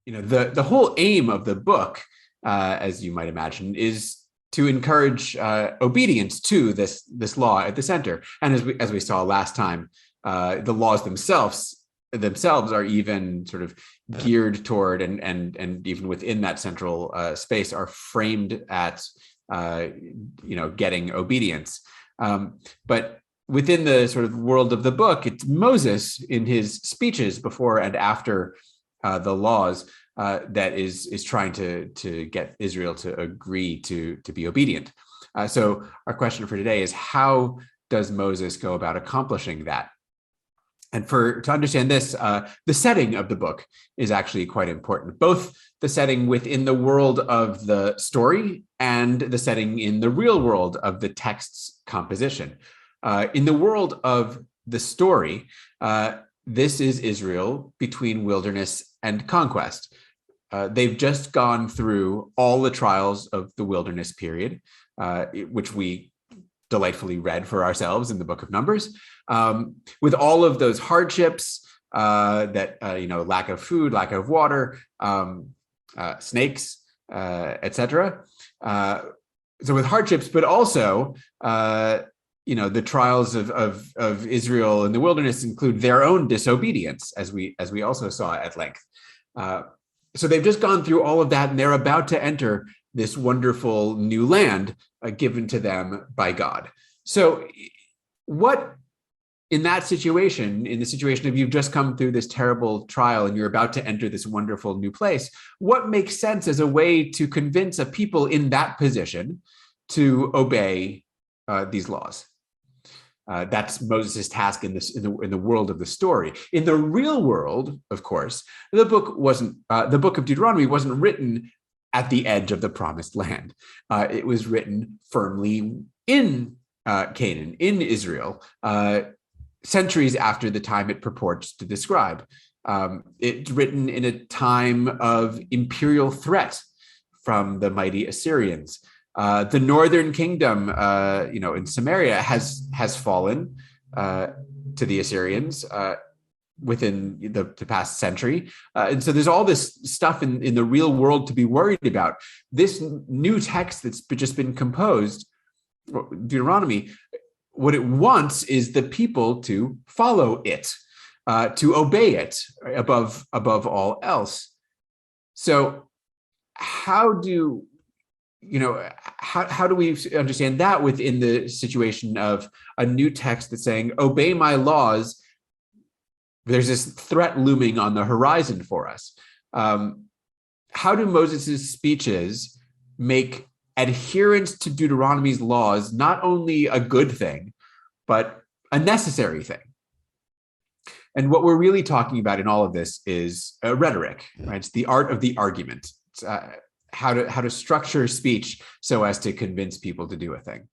the whole aim of the book, as you might imagine, is to encourage obedience to this law at the center. And as we saw last time, the laws themselves are even sort of geared toward and even within that central space are framed at getting obedience. But within the sort of world of the book, it's Moses in his speeches before and after the laws that is trying to get Israel to agree to be obedient. So our question for today is, how does Moses go about accomplishing that? And to understand this, the setting of the book is actually quite important, both the setting within the world of the story and the setting in the real world of the text's composition. In the world of the story, this is Israel between wilderness and conquest. They've just gone through all the trials of the wilderness period, which we delightfully read for ourselves in the book of Numbers, with all of those hardships that, lack of food, lack of water, snakes, etc. So with hardships, but also, the trials of Israel in the wilderness include their own disobedience, as we also saw at length. So they've just gone through all of that, and they're about to enter this wonderful new land given to them by God. So what, in that situation, in the situation of you've just come through this terrible trial and you're about to enter this wonderful new place, what makes sense as a way to convince a people in that position to obey these laws? That's Moses' task in the world of the story. In the real world, of course, the book of Deuteronomy wasn't written at the edge of the promised land. It was written firmly in Canaan, in Israel, centuries after the time it purports to describe. It's written in a time of imperial threat from the mighty Assyrians. The northern kingdom, in Samaria, has fallen to the Assyrians within the past century. And so there's all this stuff in the real world to be worried about. This new text that's just been composed, Deuteronomy, what it wants is the people to follow it, to obey it above all else. So how do we understand that within the situation of a new text that's saying, obey my laws? There's this threat looming on the horizon for us. How do Moses' speeches make adherence to Deuteronomy's laws not only a good thing, but a necessary thing? And what we're really talking about in all of this is rhetoric, right? It's the art of the argument. It's, how to structure speech so as to convince people to do a thing.